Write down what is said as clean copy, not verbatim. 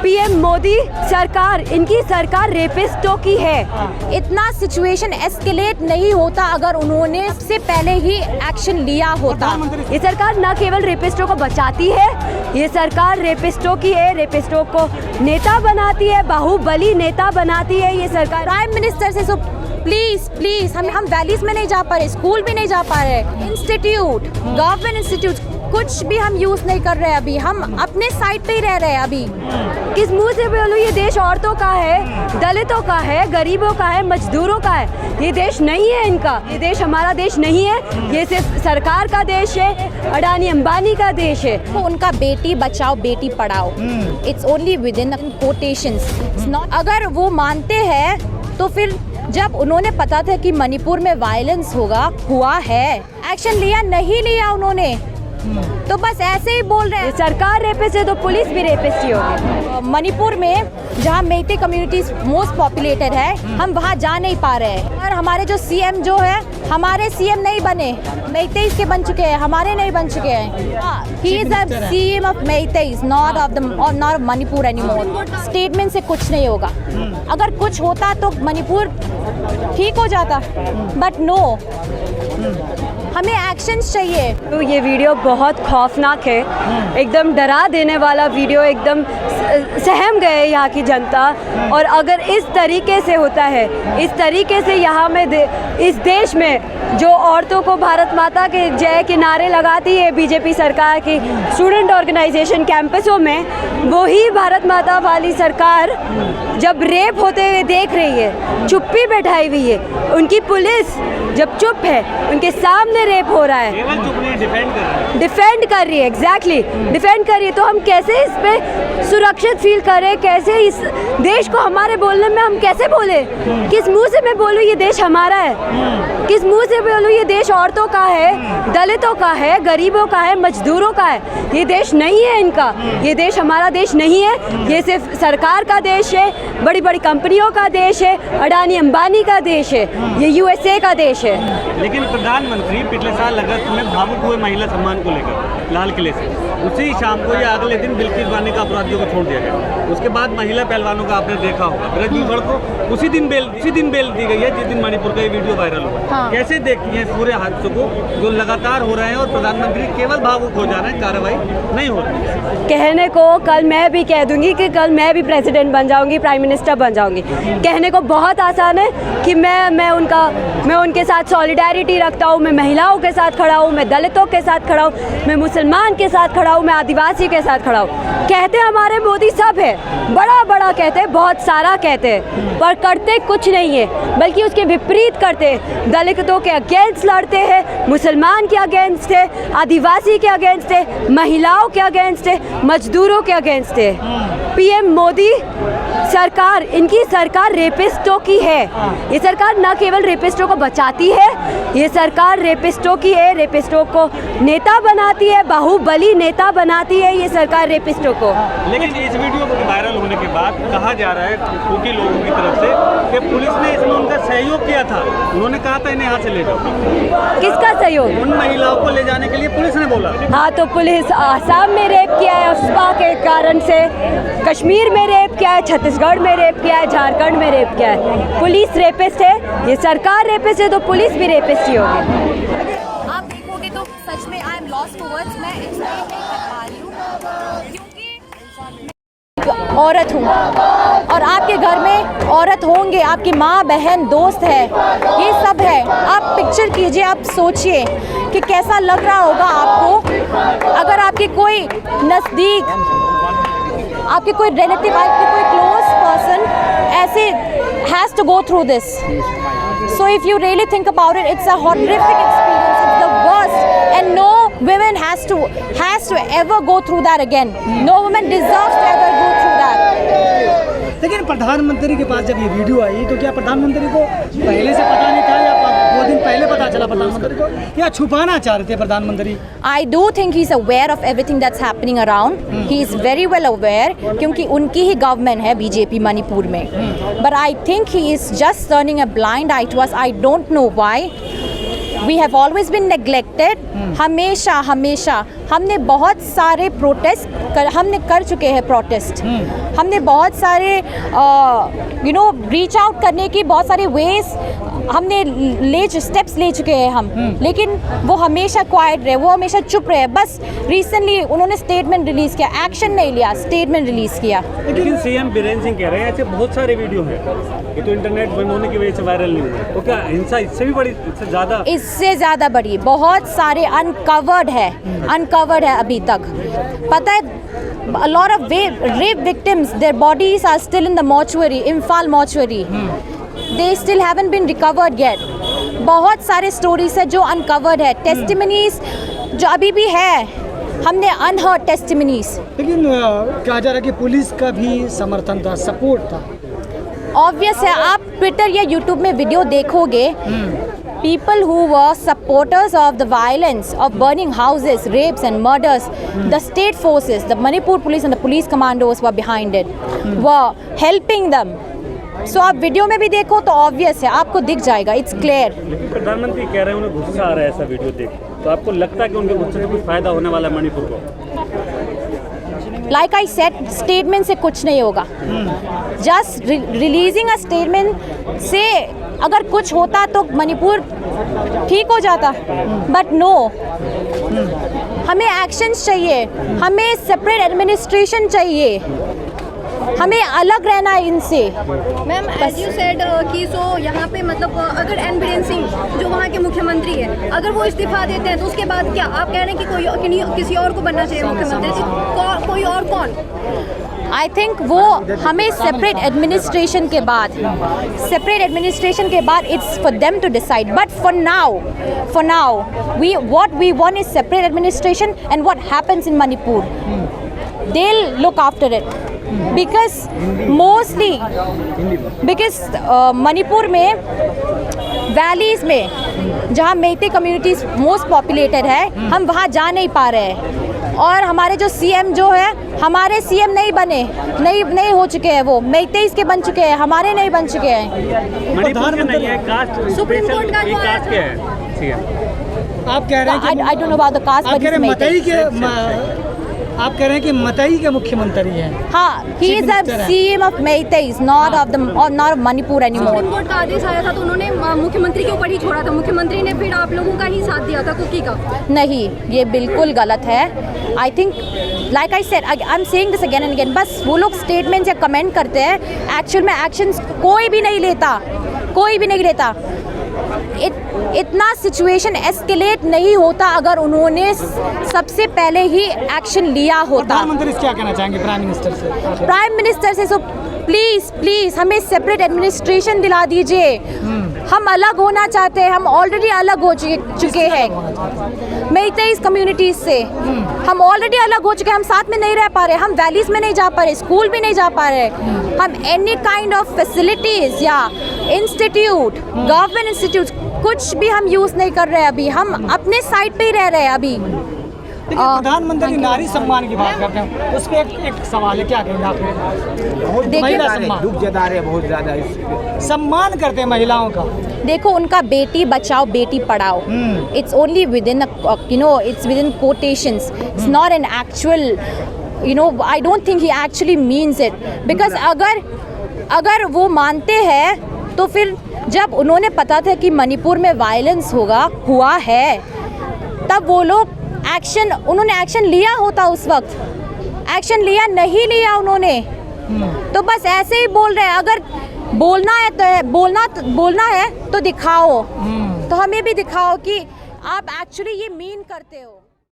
PM Modi सरकार, इनकी सरकार रेपिस्टों की है। इतना सिचुएशन एस्केलेट नहीं होता अगर उन्होंने इससे पहले ही एक्शन लिया होता। ये सरकार न केवल रेपिस्टों को बचाती है, ये सरकार रेपिस्टों की है, रेपिस्टों को नेता बनाती है, बाहुबली नेता बनाती है ये सरकार। प्राइम मिनिस्टर से प्लीज प्लीज हम वैलीज में नहीं जा पा रहे, स्कूल भी नहीं जा पा रहे, इंस्टीट्यूट, गवर्नमेंट इंस्टीट्यूट कुछ भी हम यूज नहीं कर रहे। अभी हम अपने साइड पे ही रह रहे हैं। अभी किस मुंह से बोलूं, ये देश औरतों का है, दलितों का है, गरीबों का है, मजदूरों का है। ये देश नहीं है इनका, ये देश हमारा देश नहीं है, ये सिर्फ सरकार का देश है, अडानी अंबानी का देश है। तो उनका Beti Bachao Beti Padhao, it's only with in quotations. अगर वो मानते हैं तो फिर जब उन्होंने पता था कि मणिपुर में वायलेंस हुआ है, एक्शन लिया नहीं लिया उन्होंने, तो बस ऐसे ही बोल रहे हैं। सरकार रेपिस्ट है तो पुलिस भी रेपिस्ट ही होगी। मणिपुर में जहाँ मेइते कम्युनिटीज मोस्ट पॉपुलेटेड है, हम वहाँ जा नहीं पा रहे हैं। और हमारे जो सीएम जो है, हमारे सीएम नहीं बने, मेइतेइज के बन चुके हैं, हमारे नहीं बन चुके हैं। He is the CM of Meiteis, not of Manipur anymore. Statement से कुछ नहीं होगा। अगर कुछ होता तो मणिपुर ठीक हो जाता, बट नो, हमें एक्शंस चाहिए। तो ये वीडियो बहुत खौफनाक है, एकदम डरा देने वाला वीडियो, एकदम सहम गए यहाँ की जनता। और अगर इस तरीके से होता है, इस तरीके से यहाँ में इस देश में जो औरतों को भारत माता के जय के नारे लगाती है बीजेपी सरकार की स्टूडेंट ऑर्गेनाइजेशन कैंपसों में, वही भारत माता वाली सरकार जब रेप होते हुए देख रही है, चुप्पी बैठाई हुई है, उनकी पुलिस जब चुप है, उनके सामने रेप हो रहा है, केवल चुप नहीं, डिफेंड कर रही है, एग्जैक्टली डिफेंड कर रही है। तो हम कैसे इस पे सुरक्षित फील करें, कैसे इस देश को हमारे बोलने में हम कैसे बोले? किस मुंह से मैं बोलूँ ये देश हमारा है, किस मुंह से बोलूँ ये देश औरतों का है, दलितों का है, गरीबों का है, मजदूरों का है। ये देश नहीं है इनका, ये देश हमारा देश नहीं है, ये सिर्फ सरकार का देश है, बड़ी बड़ी कंपनियों का देश है, अडानी अंबानी का देश है, ये यूएसए का देश है। लेकिन प्रधानमंत्री पिछले साल अगस्त में भावुक हुए महिला सम्मान को लेकर लाल किले से, उसी शाम को या अगले दिन बिल्किस बानी का अपराधियों को छोड़ दिया गया। उसके बाद महिला पहलवानों का आपने देखा होगा, ब्रजभूषण को उसी दिन बेल दी गई है जिस दिन मणिपुर का ये वीडियो वायरल हुआ। हाँ। कैसे देखती हैं पूरे हादसों को जो लगातार हो रहे हैं और प्रधानमंत्री केवल भावुक हो जा रहे हैं, कार्रवाई नहीं हो रही? कहने को कल मैं भी कह दूंगी कि कल मैं भी प्रेसिडेंट बन जाऊंगी, प्राइम मिनिस्टर बन जाऊंगी। कहने को बहुत आसान है कि मैं उनके साथ सॉलिडारिटी रखता हूँ, मैं महिलाओं के साथ खड़ा हूँ, मैं दलितों के साथ खड़ा हूँ, मैं मुसलमान के साथ खड़ा हूँ, मैं आदिवासी के साथ खड़ा हूँ। कहते हमारे मोदी सब है, बड़ा बड़ा कहते, बहुत सारा कहते, पर करते कुछ नहीं है, बल्कि उसके विपरीत करते। दलितों के अगेंस्ट लड़ते हैं, मुसलमान के अगेंस्ट है, आदिवासी के अगेंस्ट है, महिलाओं के अगेंस्ट है, मजदूरों के अगेंस्ट है। पीएम मोदी सरकार, इनकी सरकार रेपिस्टों की है। ये सरकार न केवल रेपिस्टों को बचाती है, ये सरकार रेपिस्टों की है, रेपिस्टों को नेता बनाती है, बाहुबली नेता बनाती है ये सरकार रेपिस्टों को। लेकिन इस वीडियो वायरल होने के बाद कहा जा रहा है कुकी लोगों की तरफ से कि पुलिस ने इसमें उनका सहयोग किया था। उन्होंने कहा था इन्हें यहाँ से ले जाओ। किसका सहयोग? उन महिलाओं को ले जाने के लिए पुलिस ने बोला। हाँ, तो पुलिस आसाम में रेप किया है उसका के कारण से, कश्मीर में रेप किया है, छत्तीसगढ़ में रेप किया है, झारखंड में रेप किया है। पुलिस रेपिस्ट है, ये सरकार रेपिस्ट है, तो पुलिस भी रेपिस्ट ही होगी। आप देखोगे तो सच में I am lost for words. मैं एक्सप्लेन नहीं कर पा रही हूँ क्योंकि औरत हूँ और आपके घर में औरत होंगे, आपकी माँ बहन दोस्त है, ये सब है। आप पिक्चर कीजिए, आप सोचिए कि कैसा लग रहा होगा आपको अगर आपके कोई नज़दीक, आपके कोई रिलेटिव, आपके कोई क्लोज पर्सन ऐसे has to go through this. So if you really think about it, it's a horrific experience. It's the worst, and no woman has to ever go through that again. No woman deserves to ever go through that. लेकिन प्रधानमंत्री के पास जब ये video आई तो क्या प्रधानमंत्री को पहले से पता नहीं था या 2 दिन पहले पता चला प्रधानमंत्री को, क्या छुपाना चाह रहे थे प्रधानमंत्री? I do think he's aware of everything that's happening around. He is very well aware क्योंकि उनकी ही गवर्नमेंट है बीजेपी मणिपुर में. But I think he is just turning a blind eye to us. I don't know why. We have always been neglected. हमेशा हमेशा हमने बहुत सारे हमने कर चुके हैं प्रोटेस्ट। हमने बहुत सारे रीच आउट करने की बहुत सारे वेज हमने स्टेप्स ले चुके हैं हम, लेकिन वो हमेशा क्वाइट रहे, वो हमेशा चुप रहे। बस रिसेंटली उन्होंने स्टेटमेंट रिलीज किया, एक्शन नहीं लिया, स्टेटमेंट रिलीज किया। लेकिन सीएम बीरेन सिंह कह रहे हैं ऐसे बहुत सारे वीडियो हैं, ये तो इंटरनेट बंद होने की वजह से वायरल नहीं हुए, तो क्या हिंसा इससे भी बड़ी, इससे ज़्यादा बड़ी बहुत सारे अनकवर्ड है अभी तक। पता है, a lot of rape victims, their bodies are still in the mortuary, Imphal mortuary. They still haven't been recovered yet. बहुत सारे स्टोरीज है जो अनकवर्ड है, टेस्टिमनीज जो अभी भी है, हमने अनहर्ड टेस्टिमनीज। लेकिन कहा जा रहा है कि पुलिस का भी समर्थन था, सपोर्ट था। ऑब्वियस है, आप ट्विटर या यूट्यूब में वीडियो देखोगे, people who were supporters of the violence of burning houses, rapes and murders, the state forces, the Manipur police and the police commandos were behind it, were helping them. So आप video में भी देखो तो obvious है, आपको दिख जाएगा, it's clear. लेकिन प्रधानमंत्री कह रहे हैं उन्हें गुस्सा आ रहा है ऐसा वीडियो देख, तो आपको लगता है कि उनके गुस्से से कुछ फायदा होने वाला है मणिपुर को? Like I said, स्टेटमेंट से कुछ नहीं होगा। जस्ट रिलीजिंग अ स्टेटमेंट से अगर कुछ होता तो मणिपुर ठीक हो जाता, बट नो, हमें एक्शंस चाहिए, हमें सेपरेट एडमिनिस्ट्रेशन चाहिए, हमें अलग रहना है इनसे। मैम, एज यू सेड कि सो यहाँ पे मतलब अगर एन बीरेन सिंह जो वहाँ के मुख्यमंत्री है, अगर वो इस्तीफा देते हैं तो उसके बाद क्या आप कह रहे हैं कि किसी और को बनना चाहिए मुख्यमंत्री? कोई और कौन? आई थिंक वो हमें सेपरेट एडमिनिस्ट्रेशन के बाद it's for them to decide, but for now what we want is separate administration, and what happens in Manipur, they'll look after it, because Manipur में वैलीज में जहाँ मेइते कम्युनिटीज मोस्ट पॉपुलेटेड है, हम वहाँ जा नहीं पा रहे हैं। और हमारे जो सीएम जो है, हमारे सीएम नहीं हो चुके हैं, वो मेइतेइस के बन चुके हैं, हमारे नहीं बन चुके हैं। मणिपुर के नहीं है, कास्ट सुप्रीम कोर्ट का जो कास्ट क्या है सीएम? आप कह रहे हैं कि I don't know about the caste, आप कह रहे हैं कि मतई के मुख्यमंत्री हैं। हाँ, he is the CM of Meiteis, not of Manipur anymore. Supreme court का आदेश आया था तो उन्होंने मुख्यमंत्री के ऊपर ही छोड़ा था, मुख्यमंत्री ने फिर आप लोगों का ही साथ दिया था, कुकी का। नहीं, ये बिल्कुल गलत है। I think, like I said, I am saying this again and again, बस वो लोग स्टेटमेंट या कमेंट करते हैं, एक्चुअल में एक्शंस कोई भी नहीं लेता। इतना सिचुएशन एस्केलेट नहीं होता अगर उन्होंने सबसे पहले ही एक्शन लिया होता। प्रधानमंत्री क्या कहना चाहेंगे प्राइम मिनिस्टर से? सो प्लीज हमें सेपरेट एडमिनिस्ट्रेशन दिला दीजिए। हम अलग होना चाहते हैं, हम ऑलरेडी अलग हो चुके हैं मेइतेइस कम्युनिटीज से, हम ऑलरेडी अलग हो चुके हैं, हम साथ में नहीं रह पा रहे, हम वैलीज में नहीं जा पा रहे, स्कूल भी नहीं जा पा रहे, हम एनी काइंड ऑफ फैसिलिटीज या इंस्टीट्यूट, गवर्नमेंट इंस्टीट्यूट कुछ भी हम यूज नहीं कर रहे हैं अभी, हम अपने साइड पे ही रह रहे हैं अभी। प्रधानमंत्री नारी सम्मान की बात करते हैं, उस पर एक सवाल है, क्या कहेंगे आप? महिला सम्मान दुख जता रहे बहुत ज़्यादा, सम्मान करते हैं महिलाओं का। देखो, उनका Beti Bachao Beti Padhao, it's only within it's within quotations, it's not an actual, I don't think he actually means it, because अगर वो मानते हैं तो फिर जब उन्होंने पता था कि मणिपुर में वायलेंस हुआ है, तब वो लोग उन्होंने एक्शन लिया होता, उस वक्त एक्शन नहीं लिया उन्होंने, तो बस ऐसे ही बोल रहे हैं। अगर बोलना है तो दिखाओ, तो हमें भी दिखाओ कि आप एक्चुअली ये मीन करते हो।